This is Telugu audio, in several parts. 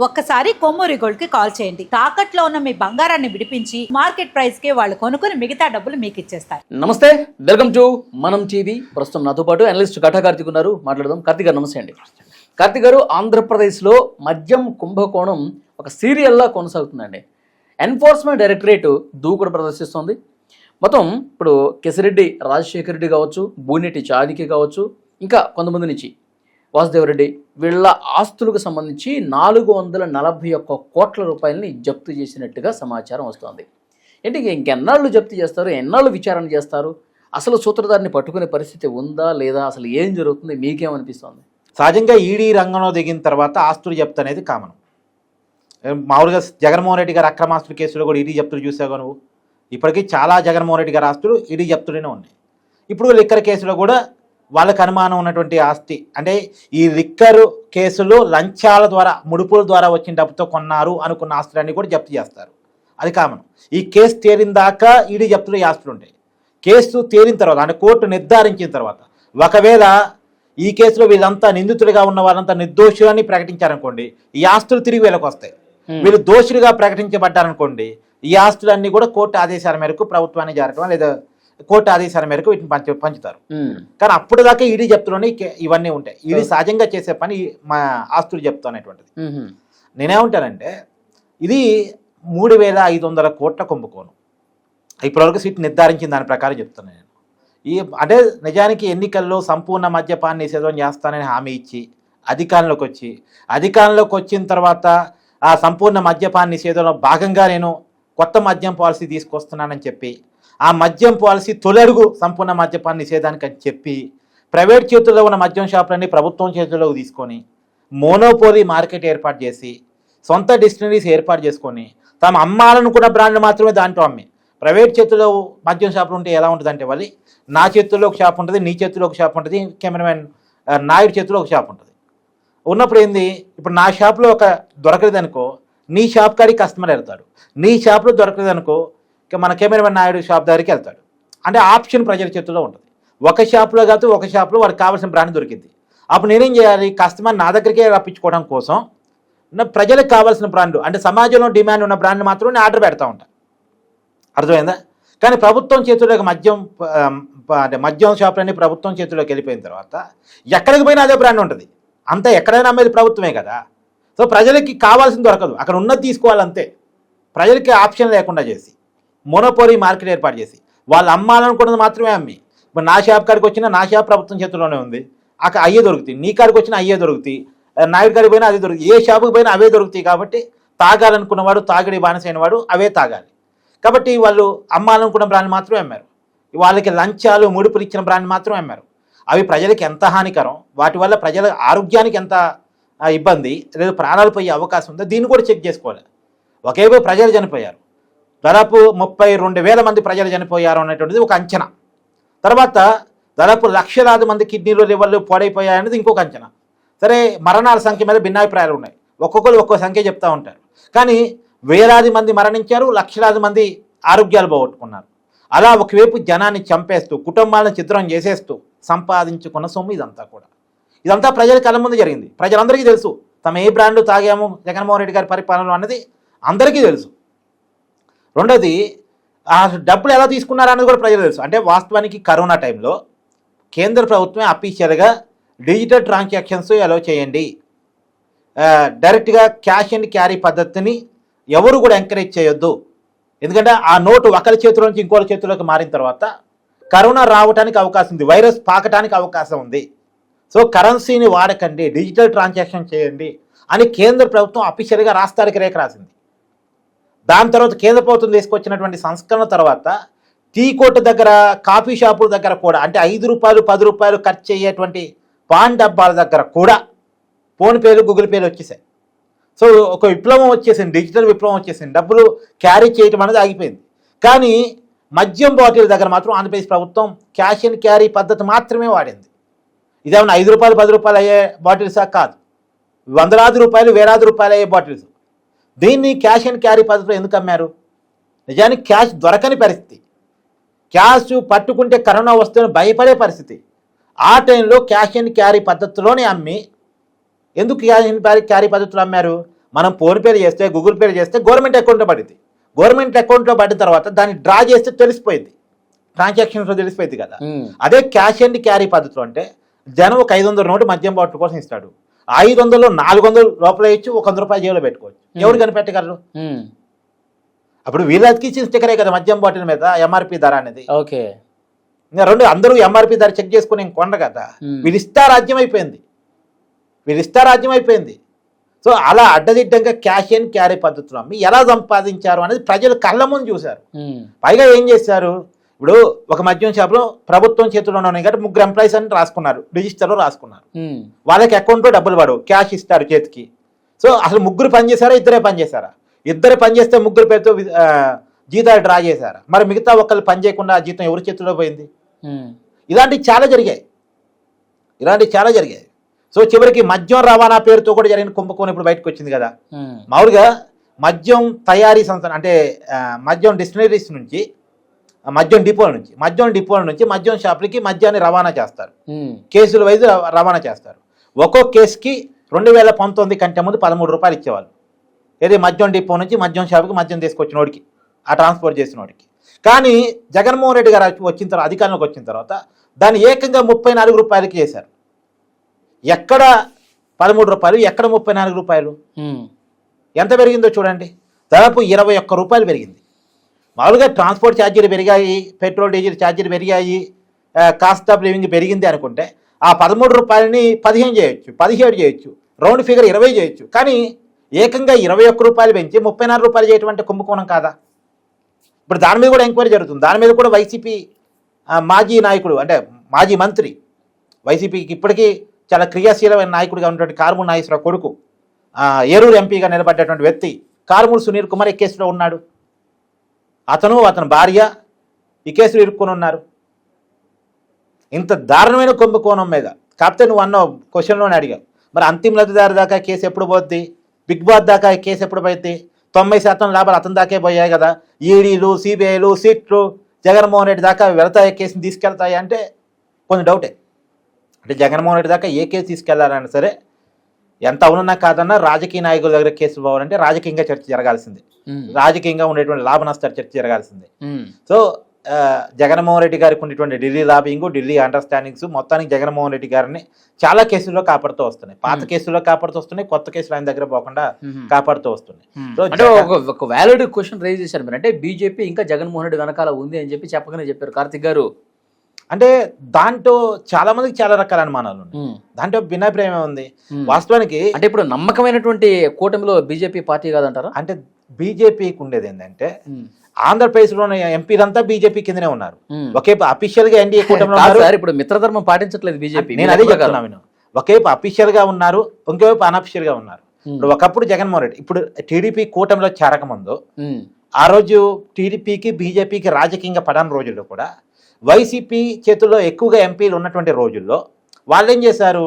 ఒక్కసారి కొమ్మూరి గోల్డ్ కి కాల్ చేయండి. తాకట్లో ఉన్న మీ బంగారాన్ని విడిపించి మార్కెట్ ప్రైస్ కి వాళ్ళు కొనుక్కుని మిగతా డబ్బులు మీకు ఇచ్చేస్తారు. నమస్తే, వెల్కమ్ టు మనం టీవీ. ప్రస్తుతం నాతో పాటు అనలిస్ట్ కటా కార్తిక్ ఉన్నారు. మాట్లాడదాం. కార్తిక్ గారు నమస్తే అండి. కార్తిక్ గారు, ఆంధ్రప్రదేశ్లో మద్యం కుంభకోణం ఒక సీరియల్లా కొనసాగుతుందండి. ఎన్ఫోర్స్మెంట్ డైరెక్టరేట్ దూకుడు ప్రదర్శిస్తోంది. మొత్తం ఇప్పుడు కేసిరెడ్డి రాజశేఖర రెడ్డి కావచ్చు, బూనెటి చాదికి కావచ్చు, ఇంకా కొంతమంది నుంచి వాసుదేవరెడ్డి, వీళ్ళ ఆస్తులకు సంబంధించి 441 కోట్ల రూపాయలని జప్తు చేసినట్టుగా సమాచారం వస్తోంది. ఏంటి, ఇంకెన్నాళ్ళు జప్తు చేస్తారు, ఎన్నాళ్ళు విచారణ చేస్తారు, అసలు సూత్రధారిని పట్టుకునే పరిస్థితి ఉందా లేదా, అసలు ఏం జరుగుతుంది, మీకేమనిపిస్తోంది? సహజంగా ఈడీ రంగంలో దిగిన తర్వాత ఆస్తులు జప్తు అనేది కామన్. మామూలుగా జగన్మోహన్ రెడ్డి గారు అక్రమాస్తుల కేసులో కూడా ఈడీ జప్తులు చూసావు నువ్వు. ఇప్పటికీ చాలా జగన్మోహన్ రెడ్డి గారి ఆస్తులు ఈడీ జప్తులోనే ఉన్నాయి. ఇప్పుడు లిక్కర్ కేసులో కూడా వాళ్ళకి అనుమానం ఉన్నటువంటి ఆస్తి, అంటే ఈ లిక్కర్ కేసులో లంచాల ద్వారా, ముడుపుల ద్వారా వచ్చిన డబ్బుతో కొన్నారు అనుకున్న ఆస్తులన్నీ కూడా జప్తు చేస్తారు. అది కామన్. ఈ కేసు తేలిన దాకా ఈడీ జప్తులు ఈ ఆస్తులు ఉంటాయి. కేసు తేలిన తర్వాత, అంటే కోర్టు నిర్ధారించిన తర్వాత, ఒకవేళ ఈ కేసులో వీళ్ళంతా నిందితులుగా ఉన్న వాళ్ళంతా నిర్దోషులని ప్రకటించారనుకోండి, ఈ ఆస్తులు తిరిగి వీళ్ళకి వస్తాయి. వీళ్ళు దోషులుగా ప్రకటించబడ్డారనుకోండి, ఈ ఆస్తులన్నీ కూడా కోర్టు ఆదేశాల మేరకు ప్రభుత్వాన్ని జరగడం లేదా కోర్టు ఆదేశాల మేరకు వీటిని పంచుతారు. కానీ అప్పుడు దాకా ఈడీ జప్తులోనే ఇవన్నీ ఉంటాయి. ఈడీ సహజంగా చేసే పని మా ఆస్తులు జప్తు అనేటువంటిది. నేనేమంటానంటే, ఇది 3,500 కోట్ల కుంభకోణం. ఇప్పటివరకు సీట్ నిర్ధారించిన దాని ప్రకారం చెప్తున్నాను నేను. అంటే నిజానికి ఎన్నికల్లో సంపూర్ణ మద్యపాన నిషేధం చేస్తానని హామీ ఇచ్చి అధికారంలోకి వచ్చిన తర్వాత ఆ సంపూర్ణ మద్యపాన నిషేధంలో భాగంగా నేను కొత్త మద్యం పాలసీ తీసుకొస్తున్నానని చెప్పి, ఆ మద్యం పాలసీ తొలడుగు సంపూర్ణ మద్యపాన నిషేధానికి అని చెప్పి, ప్రైవేట్ చేతుల్లో ఉన్న మద్యం షాపులన్నీ ప్రభుత్వం చేతుల్లోకి తీసుకొని మోనోపోలీ మార్కెట్ ఏర్పాటు చేసి, సొంత డిస్టిలరీస్ ఏర్పాటు చేసుకొని, తాము అమ్మాలనుకున్న బ్రాండ్లు మాత్రమే దాంట్లో అమ్మి, ప్రైవేట్ చేతుల్లో మద్యం షాపులు ఉంటే ఎలా ఉంటుందంటే, వాళ్ళు నా చేతుల్లో ఒక షాప్ ఉంటుంది, నీ చేతుల్లో ఒక షాప్ ఉంటుంది, కెమెరామెన్ నాయుడు చేతుల్లో ఒక షాప్ ఉంటుంది. ఉన్నప్పుడు ఏంది, ఇప్పుడు నా షాప్లో ఒక దొరకలేదనుకో, నీ షాప్ కాడికి కస్టమర్ వెళ్తాడు. నీ షాప్లో దొరకలేదనుకో, మన కెమెరామెన్ నాయుడు షాప్ దగ్గరికి వెళ్తాడు. అంటే ఆప్షన్ ప్రజల చేతుల్లో ఉంటుంది. ఒక షాప్లో కాదు, ఒక షాప్లో వాడికి కావాల్సిన బ్రాండ్ దొరికింది. అప్పుడు నేనేం చేయాలి, కస్టమర్ నా దగ్గరికే రప్పించుకోవడం కోసం ప్రజలకు కావాల్సిన బ్రాండ్, అంటే సమాజంలో డిమాండ్ ఉన్న బ్రాండ్ మాత్రం నేను ఆర్డర్ పెడతా ఉంటాను. అర్థమైందా? కానీ ప్రభుత్వం చేతుల్లోకి మద్యం షాపులన్నీ ప్రభుత్వం చేతుల్లోకి వెళ్ళిపోయిన తర్వాత ఎక్కడికి పోయినా అదే బ్రాండ్ ఉంటుంది. అంతా ఎక్కడైనా అమ్మేది ప్రభుత్వమే కదా. సో ప్రజలకి కావాల్సింది దొరకదు, అక్కడ ఉన్నది తీసుకోవాలంతే. ప్రజలకి ఆప్షన్ లేకుండా చేసి మోనోపోలీ మార్కెట్ ఏర్పాటు చేసి వాళ్ళు అమ్మాలనుకున్నది మాత్రమే అమ్మి, ఇప్పుడు నా షాప్ కాడికి వచ్చినా నా షాప్ ప్రభుత్వం చేతుల్లోనే ఉంది, అక్కడ అయ్యే దొరుకుతాయి. నీ కాడికి వచ్చినా అయ్యే దొరుకుతాయి, నాయుడు కాడికి పోయినా అదే దొరుకుతాయి, ఏ షాపుకి పోయినా అవే దొరుకుతాయి. కాబట్టి తాగాలనుకున్నవాడు, తాగిడి బానిసైన వాడు అవే తాగాలి. కాబట్టి వాళ్ళు అమ్మాలనుకున్న బ్రాండ్ మాత్రమే అమ్మారు. వాళ్ళకి లంచాలు ముడుపులు ఇచ్చిన బ్రాండ్ మాత్రమే అమ్మారు. అవి ప్రజలకి ఎంత హానికరం, వాటి వల్ల ప్రజల ఆరోగ్యానికి ఎంత ఇబ్బంది లేదా ప్రాణాలు పోయే అవకాశం ఉందో దీన్ని కూడా చెక్ చేసుకోవాలి. ఒకేవో ప్రజలు చనిపోయారు, దాదాపు 32,000 మంది ప్రజలు చనిపోయారు అనేటువంటిది ఒక అంచనా. తర్వాత దాదాపు లక్షలాది మంది కిడ్నీలు, లివర్లు పాడైపోయాయనేది ఇంకొక అంచనా. సరే, మరణాల సంఖ్య మీద భిన్నాభిప్రాయాలు ఉన్నాయి, ఒక్కొక్కరు ఒక్కో సంఖ్య చెప్తూ ఉంటారు. కానీ వేలాది మంది మరణించారు, లక్షలాది మంది ఆరోగ్యాలు పోగొట్టుకున్నారు. అలా ఒకవైపు జనాన్ని చంపేస్తూ, కుటుంబాలను చిత్రం చేసేస్తూ సంపాదించుకున్న సొమ్ము ఇదంతా ప్రజల కళ్ళ ముందు జరిగింది. ప్రజలందరికీ తెలుసు తమ ఏ బ్రాండ్లు తాగాము జగన్మోహన్ రెడ్డి గారి పరిపాలనలో అన్నది అందరికీ తెలుసు. రెండోది, ఆ డబ్బులు ఎలా తీసుకున్నారు అన్నది కూడా ప్రజలు తెలుసు. అంటే వాస్తవానికి కరోనా టైంలో కేంద్ర ప్రభుత్వమే అఫీషియల్గా డిజిటల్ ట్రాన్సాక్షన్స్ అలౌ చేయండి, డైరెక్ట్గా క్యాష్ అండ్ క్యారీ పద్ధతిని ఎవరు కూడా ఎంకరేజ్ చేయొద్దు. ఎందుకంటే ఆ నోటు ఒకరి చేతిలో నుంచి ఇంకోరి చేతిలోకి మారిన తర్వాత కరోనా రావడానికి అవకాశం ఉంది, వైరస్ పాకటానికి అవకాశం ఉంది. సో కరెన్సీని వాడకండి, డిజిటల్ ట్రాన్సాక్షన్ చేయండి అని కేంద్ర ప్రభుత్వం అఫీషియల్గా రాష్ట్రానికి రేఖ రాసింది. దాని తర్వాత కేంద్ర ప్రభుత్వం తీసుకొచ్చినటువంటి సంస్కరణ తర్వాత టీ కొట్టు దగ్గర, కాఫీ షాపుల దగ్గర కూడా, అంటే 5 రూపాయలు 10 రూపాయలు ఖర్చు అయ్యేటువంటి పాన్ డబ్బాల దగ్గర కూడా ఫోన్పేలు, గూగుల్ పేలు వచ్చేసాయి. సో ఒక విప్లవం వచ్చేసింది, డిజిటల్ విప్లవం వచ్చేసింది. డబ్బులు క్యారీ చేయటం అనేది ఆగిపోయింది. కానీ మద్యం బాటిల్ దగ్గర మాత్రం ఆంధ్రప్రదేశ్ ప్రభుత్వం క్యాష్ అండ్ క్యారీ పద్ధతి మాత్రమే వాడింది. ఇదేమన్నా 5 రూపాయలు 10 రూపాయలు అయ్యే బాటిల్సా? కాదు, వందలాది రూపాయలు, వేలాది రూపాయలు అయ్యే బాటిల్స్. దీన్ని క్యాష్ అండ్ క్యారీ పద్ధతిలో ఎందుకు అమ్మారు? నిజానికి క్యాష్ దొరకని పరిస్థితి, క్యాష్ పట్టుకుంటే కరోనా వస్తుందని భయపడే పరిస్థితి. ఆ టైంలో క్యాష్ అండ్ క్యారీ పద్ధతిలోనే అమ్మి, ఎందుకు క్యాష్ అండ్ క్యారీ పద్ధతిలో అమ్మారు? మనం ఫోన్పే చేస్తే గూగుల్ పే చేస్తే గవర్నమెంట్ అకౌంట్లో పడింది. గవర్నమెంట్ అకౌంట్లో పడిన తర్వాత దాన్ని డ్రా చేస్తే తెలిసిపోయింది, ట్రాన్సాక్షన్స్లో తెలిసిపోయింది కదా. అదే క్యాష్ అండ్ క్యారీ పద్ధతిలో అంటే జనం ఒక 500 నోటు మద్యం బాటిల్ కోసం ఇస్తాడు. 500లో 400 లోపల ఇచ్చి ఒక 100 రూపాయలు జేబులో పెట్టుకోవచ్చు. ఎవరు కనిపెట్టగలరు? అప్పుడు వీళ్ళకి ఇచ్చిన స్టిక్కరే కదా మద్యం బాటిల్ మీద ఎంఆర్పి ధర అనేది. ఓకే, ఇంకా రెండు అందరూ ఎంఆర్పి ధర చెక్ చేసుకుని ఇంకొండ కదా. వీళ్ళు ఇష్టారాజ్యం అయిపోయింది. సో అలా అడ్డదిడ్డంగా క్యాష్ అండ్ క్యారీ పద్ధతిలో అమ్మి ఎలా సంపాదించారు అనేది ప్రజలు కళ్ళ ముందు చూశారు. పైగా ఏం చేశారు, ఇప్పుడు ఒక మద్యం షాప్లో ప్రభుత్వం చేతిలో ఉన్నాయి కాబట్టి 3 ఎంప్లాయీస్ అని రాసుకున్నారు, రిజిస్టర్లో రాసుకున్నారు. వాళ్ళకి అకౌంట్లో డబ్బులు పడవు, క్యాష్ ఇస్తారు చేతికి. సో అసలు 3 పని చేశారా, 2 పని చేశారా? 2 పని చేస్తే 3 పేరుతో జీతాలు డ్రా చేశారా? మరి మిగతా ఒక్కళ్ళు పని చేయకుండా ఆ జీతం ఎవరి చేతిలో పోయింది? ఇలాంటివి చాలా జరిగాయి. సో చివరికి మద్యం రవాణా పేరుతో కూడా జరిగిన కుంభకోణం ఇప్పుడు బయటకు వచ్చింది కదా. మామూలుగా మద్యం తయారీ సంస్థ అంటే మద్యం డిస్టిలరీస్ నుంచి, మద్యం డిపోల నుంచి మద్యం షాపులకి మద్యాన్ని రవాణా చేస్తారు, కేసుల వైజ్ రవాణా చేస్తారు. ఒక్కొక్క కేసుకి 2019 కంటే ముందు 13 రూపాయలు ఇచ్చేవాళ్ళు. ఏది మద్యం డిపో నుంచి మద్యం షాపుకి మద్యం తీసుకొచ్చిన వాడికి, ఆ ట్రాన్స్పోర్ట్ చేసిన వాడికి. కానీ జగన్మోహన్ రెడ్డి గారు వచ్చిన తర్వాత, అధికారంలోకి వచ్చిన తర్వాత దాన్ని ఏకంగా 34 రూపాయలకి చేశారు. ఎక్కడ 13 రూపాయలు, ఎక్కడ 34 రూపాయలు? ఎంత పెరిగిందో చూడండి, దాదాపు 21 రూపాయలు పెరిగింది. మామూలుగా ట్రాన్స్పోర్ట్ ఛార్జీలు పెరిగాయి, పెట్రోల్ డీజిల్ ఛార్జీలు పెరిగాయి, కాస్ట్ ఆఫ్ లివింగ్ పెరిగింది అనుకుంటే ఆ 13 రూపాయలని 15 చేయొచ్చు, 17 చేయొచ్చు, రౌండ్ ఫిగర్ 20 చేయొచ్చు. కానీ ఏకంగా 21 రూపాయలు పెంచి 34 రూపాయలు చేయటువంటి కుంభకోణం కాదా? ఇప్పుడు దాని మీద కూడా ఎంక్వైరీ జరుగుతుంది. దాని మీద కూడా వైసీపీ మాజీ నాయకుడు, అంటే మాజీ మంత్రి, వైసీపీకి ఇప్పటికీ చాలా క్రియాశీలమైన నాయకుడిగా ఉన్నటువంటి కారుమూరి నాగేశ్వరరావు కొడుకు, ఏరూరు ఎంపీగా నిలబడ్డటువంటి వ్యక్తి కారుమూరి సునీల్ కుమార్ ఈ కేసులో ఉన్నాడు. అతని భార్య ఈ కేసులో ఇరుక్కుని ఉన్నారు. ఇంత దారుణమైన కుంభకోణం మీద కాకపోతే నువ్వు అన్న క్వశ్చన్లోనే అడిగావు, మరి అంతిమ లబ్ధిదారు దాకా కేసు ఎప్పుడు పోద్ది, బిగ్ బాస్ దాకా కేసు ఎప్పుడు పోయింది? 90% లాభాలు అతని దాకే పోయాయి కదా. ఈడీలు, సిబిఐలు, సిట్లు జగన్మోహన్ రెడ్డి దాకా వెళతాయి, కేసుని తీసుకెళ్తాయి అంటే కొంచెం డౌటే. అంటే జగన్మోహన్ రెడ్డి దాకా ఏ కేసు తీసుకెళ్లాలన్నా సరే, ఎంత అవునన్నా కాదన్నా రాజకీయ నాయకుల దగ్గర కేసులు పోవాలంటే రాజకీయంగా చర్చ జరగాల్సిందే, రాజకీయంగా ఉండేటువంటి లాభ నష్టాలు చర్చ జరగాల్సిందే. సో జగన్మోహన్ రెడ్డి గారికి ఉండేటువంటి ఢిల్లీ లాబింగ్, ఢిల్లీ అండర్స్టాండింగ్స్ మొత్తానికి జగన్మోహన్ రెడ్డి గారిని చాలా కేసుల్లో కాపాడుతూ వస్తున్నాయి. పాత కేసుల్లో కాపాడుతూ వస్తున్నాయి, కొత్త కేసులు ఆయన దగ్గర పోకుండా కాపాడుతూ వస్తున్నాయి. అంటే ఒక వ్యాలిడ్ క్వశ్చన్ రైజ్ చేశారు మీరు, అంటే బీజేపీ ఇంకా జగన్మోహన్ రెడ్డి వెనకాల ఉంది అని చెప్పి చెప్పగానే చెప్పారు కార్తిక్ గారు. అంటే దాంట్లో చాలా మందికి చాలా రకాల అనుమానాలు ఉన్నాయి, దాంట్లో భిన్నాభిప్రాయం ఉంది వాస్తవానికి. అంటే ఇప్పుడు నమ్మకమైనటువంటి కూటమిలో బీజేపీ పార్టీ కాదంటారా? అంటే బీజేపీకి ఉండేది ఏంటంటే ఆంధ్రప్రదేశ్లోని ఎంపీలంతా బీజేపీ కిందనే ఉన్నారు. ఒకే అఫీషియల్ గా ఎన్డీఏ కూటమిలో ఉన్నారు. ఇప్పుడు మిత్రధర్మం పాటించట్లేదు బీజేపీ, నేను అదే చెప్తున్నాను. ఒకేవైపు అఫీషియల్ గా ఉన్నారు, ఇంకోవైపు అనఫీషియల్ గా ఉన్నారు. ఇప్పుడు ఒకప్పుడు జగన్మోహన్ రెడ్డి, ఇప్పుడు టీడీపీ కూటమిలో చేరకముందు ఆ రోజు టీడీపీకి బీజేపీకి రాజకీయంగా పడని రోజుల్లో కూడా వైసీపీ చేతుల్లో ఎక్కువగా ఎంపీలు ఉన్నటువంటి రోజుల్లో వాళ్ళు ఏం చేశారు,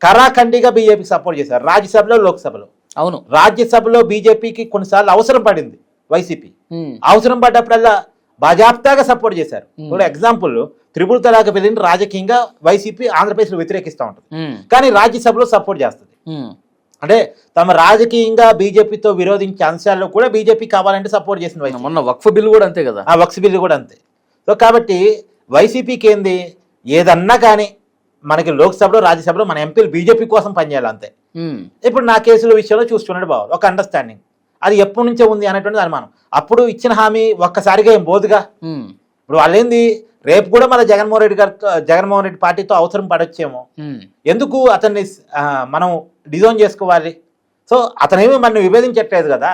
కరాఖండిగా బీజేపీకి సపోర్ట్ చేశారు. రాజ్యసభలో, లోక్సభలో. అవును, రాజ్యసభలో బీజేపీకి కొన్నిసార్లు అవసరం పడింది, వైసీపీ అవసరం పడ్డప్పుడల్లా బాజాప్తాగా సపోర్ట్ చేశారు. ఇప్పుడు ఎగ్జాంపుల్, త్రిపుల్ తలాక్ బిల్లుని రాజకీయంగా వైసీపీ ఆంధ్రప్రదేశ్లో వ్యతిరేకిస్తూ ఉంటుంది, కానీ రాజ్యసభలో సపోర్ట్ చేస్తుంది. అంటే తమ రాజకీయంగా బీజేపీతో విరోధించే అంశాల్లో కూడా బీజేపీ కావాలంటే సపోర్ట్ చేసింది. మొన్న వక్ఫ్ బిల్లు కూడా అంతే కదా, ఆ వక్ఫ్ బిల్లు కూడా అంతే. సో కాబట్టి వైసీపీకి ఏంది, ఏదన్నా కానీ మనకి లోక్సభలో, రాజ్యసభలో మన ఎంపీలు బీజేపీ కోసం పనిచేయాలి అంతే. ఇప్పుడు నా కేసుల విషయంలో చూస్తున్నాడు బాబు, ఒక అండర్స్టాండింగ్ అది ఎప్పటి నుంచో ఉంది అనేటువంటిది అనుమానం. అప్పుడు ఇచ్చిన హామీ ఒక్కసారిగా ఏం బోదుగా. ఇప్పుడు వాళ్ళేంది, రేపు కూడా మన జగన్మోహన్ రెడ్డి పార్టీతో అవసరం పడొచ్చేమో, ఎందుకు అతన్ని మనం డిజైన్ చేసుకోవాలి. సో అతనేమి మనం విభేదించట్లేదు కదా,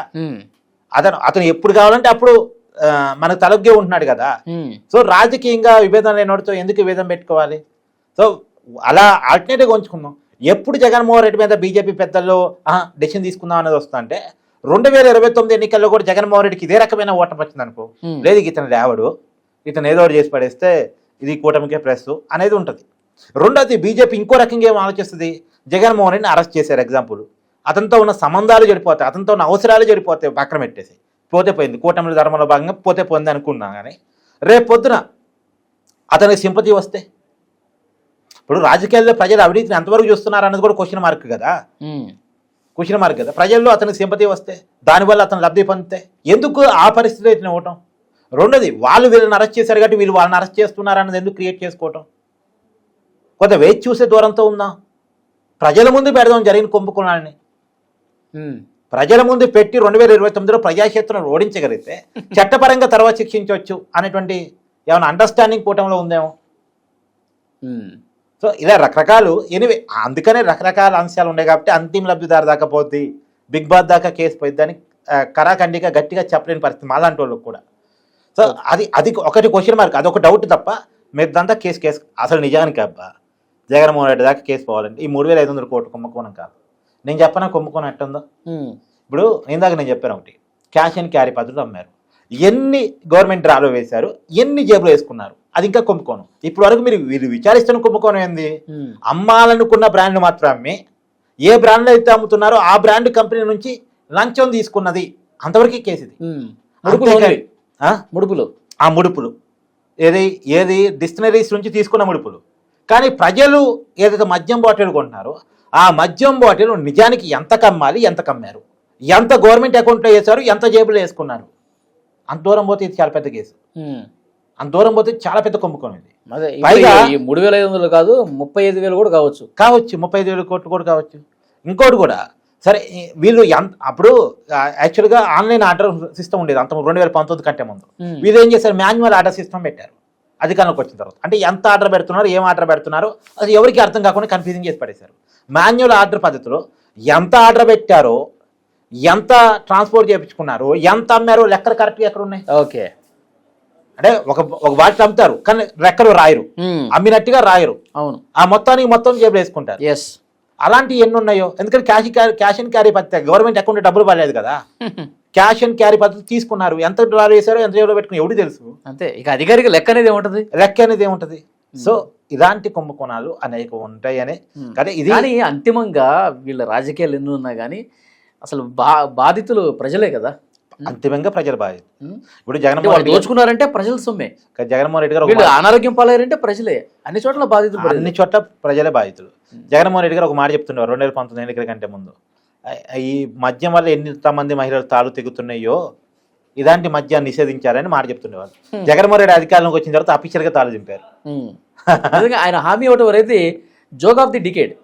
అతను ఎప్పుడు కావాలంటే అప్పుడు మనకు తలగ్గే ఉంటున్నాడు కదా. సో రాజకీయంగా విభేదం లేనివాడితో ఎందుకు విభేదం పెట్టుకోవాలి. సో అలా ఆల్టర్నేటివ్గా ఉంచుకుందాం. ఎప్పుడు జగన్మోహన్ రెడ్డి మీద బీజేపీ పెద్దల్లో డెసిషన్ తీసుకుందాం అనేది వస్తుందంటే 2029 ఎన్నికల్లో కూడా జగన్మోహన్ రెడ్డికి ఇదే రకమైన ఓటమి వచ్చింది అనుకో, లేదు ఇతను లేవడు, ఇతను ఏదో చేసి పడేస్తే ఇది కూటమికే ప్రెస్ అనేది ఉంటుంది. రెండోది, బీజేపీ ఇంకో రకంగా ఏం ఆలోచిస్తుంది, జగన్మోహన్ రెడ్డిని అరెస్ట్ చేశారు ఎగ్జాంపుల్, అతనితో ఉన్న సంబంధాలు చెడిపోతాయి, అతనితో ఉన్న అవసరాలు చెడిపోతాయి, పక్కన పెట్టేసి పోతే పోయింది, కూటమి ధర్మంలో భాగంగా పోతే పోయింది అనుకున్నా. కానీ రేపు పొద్దున అతనికి సింపతి వస్తే, ఇప్పుడు రాజకీయాల్లో ప్రజలు అవినీతిని ఎంతవరకు చూస్తున్నారు అన్నది కూడా క్వశ్చన్ మార్క్ కదా. క్వశ్చన్ మార్క్ కదా. ప్రజల్లో అతనికి సింపతి వస్తే దానివల్ల అతను లబ్ధి పొందితే ఎందుకు ఆ పరిస్థితిలో ఇట్లా ఇవ్వటం? రెండోది, వాళ్ళు వీళ్ళని అరెస్ట్ చేశారు కాబట్టి వీళ్ళు వాళ్ళని అరెస్ట్ చేస్తున్నారు అన్నది ఎందుకు క్రియేట్ చేసుకోవటం? కొంత వేచి చూసే దూరంతో ఉందాం. ప్రజల ముందు పెడదాం జరిగిన కుంభకోణాన్ని. ప్రజల ముందు పెట్టి 2029లో ప్రజాక్షేత్రం ఓడించగలిగితే చట్టపరంగా తర్వాత శిక్షించవచ్చు అనేటువంటి ఏమైనా అండర్స్టాండింగ్ కూటంలో ఉందేమో. సో ఇలా రకరకాలు ఎనివే, అందుకనే రకరకాల అంశాలు ఉన్నాయి కాబట్టి అంతిమ లబ్ధిదారు దాకా పోద్ది, బిగ్ బాస్ దాకా కేసు పోయిద్ది అని కరాఖండిగా గట్టిగా చెప్పలేని పరిస్థితి మాలాంటి వాళ్ళకి కూడా. సో అది ఒకటి క్వశ్చన్ మార్క్, అదొక డౌట్ తప్ప మీదంతా కేసు అసలు నిజానికి అబ్బా జగన్మోహన్ రెడ్డి దాకా కేసు పోవాలంటే ఈ 3,500 కోట్ల కుంభకోణం కాదు. నేను చెప్పనా కుంభకోణం ఎట్టుందో. ఇప్పుడు ఇందాక నేను చెప్పాను ఒకటి, క్యాష్ అండ్ క్యారీ పద్ధతులు అమ్మారు, ఎన్ని గవర్నమెంట్ డ్రాలో వేశారు, ఎన్ని జేబులో వేసుకున్నారు, అది ఇంకా కుంభకోణం. ఇప్పటి వరకు వీళ్ళు విచారిస్తున్న కుంభకోణం ఏంది? అమ్మాలనుకున్న బ్రాండ్ మాత్రం అమ్మి ఏ బ్రాండ్లో అయితే అమ్ముతున్నారో ఆ బ్రాండ్ కంపెనీ నుంచి లంచం తీసుకున్నది, అంతవరకు కేసు ఇది. ముడుపులు ఏది డిస్టిలరీస్ నుంచి తీసుకున్న ముడుపులు. కానీ ప్రజలు ఏదైతే మద్యం బాటిల్ కొంటున్నారో ఆ మద్యం బాటిల్ నిజానికి ఎంత కమ్మాలి, ఎంత కమ్మారు, ఎంత గవర్నమెంట్ అకౌంట్లో వేశారు, ఎంత జేబులో వేసుకున్నారు, అంత దూరం పోతే ఇది చాలా పెద్ద కేసు. అంత దూరం పోతే చాలా పెద్ద కుంభకోణం ఇది. పైగా 3,500 కాదు 35,000 కూడా కావచ్చు 35,000 కోట్లు కూడా కావచ్చు. ఇంకోటి కూడా సరే, వీళ్ళు అప్పుడు యాక్చువల్గా ఆన్లైన్ ఆర్డర్ సిస్టమ్ ఉండేది అంత 2019 కంటే ముందు. వీళ్ళు ఏం చేశారు, మాన్యువల్ ఆర్డర్ సిస్టమ్ పెట్టారు అధికారంలోకి వచ్చిన తర్వాత. అంటే ఎంత ఆర్డర్ పెడుతున్నారు, ఏం ఆర్డర్ పెడుతున్నారో అది ఎవరికి అర్థం కాకుండా కన్ఫ్యూజింగ్ చేసి పడేశారు. మాన్యువల్ ఆర్డర్ పద్ధతిలో ఎంత ఆర్డర్ పెట్టారో, ఎంత ట్రాన్స్పోర్ట్ చేయించుకున్నారు, ఎంత అమ్మారో లెక్కలు కరెక్ట్గా ఎక్కడ ఉన్నాయి. ఓకే, అంటే ఒక బాటిల్ అమ్ముతారు కానీ రెక్కలు రాయరు, అమ్మినట్టుగా రాయరు. అవును, ఆ మొత్తం జేబులు వేసుకుంటారు. ఎస్, అలాంటివి ఎన్ని ఉన్నాయో. ఎందుకంటే క్యాష్ అండ్ క్యారీ పద్ధతి, గవర్నమెంట్ అకౌంట్ డబ్బులు పడలేదు కదా, క్యాష్ అండ్ క్యారీ పద్ధతి తీసుకున్నారు. ఎంత డ్రా చేశారో, ఎంత జేబులో పెట్టుకుని ఎవరు తెలుసు. అంతే, ఇక అధికారికి లెక్క అనేది ఏముంటది. సో ఇలాంటి కుంభకోణాలు అనేక ఉంటాయి అనే కదా ఇది. కానీ అంతిమంగా వీళ్ళ రాజకీయాలు ఎన్ని ఉన్నా కానీ అసలు బాధితులు ప్రజలే కదా. అంతిమంగా ప్రజల బాధ్యత. ఇప్పుడు జగన్మోహన్ రెడ్డి దోచుకున్నారంటే ప్రజల సొమ్మే. జగన్మోహన్ రెడ్డి గారు వీళ్ళు అనారోగ్యం పాలయ్యారంటే ప్రజలే. అన్ని చోట్ల బాధితులు, అన్ని చోట్ల ప్రజలే బాధితులు. జగన్మోహన్ రెడ్డి గారు ఒక మాట చెప్తున్నారు 2019 ఎన్నికల కంటే ముందు, ఈ మద్యం వల్ల ఎంతమంది మహిళలు తాళు తెగుతున్నాయో ఇలాంటి మద్యాన్ని నిషేధించారని మాట చెప్తుండేవాళ్ళు. జగన్మోహన్ రెడ్డి అధికారంలోకి వచ్చిన తర్వాత అఫీషియల్ గా తాళు దింపారు. ఆయన హామీ ఇవ్వటం అనేది జోక్ ఆఫ్ ది డికేడ్.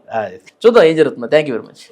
చూద్దాం ఏం జరుగుతుందో. Thank you very much.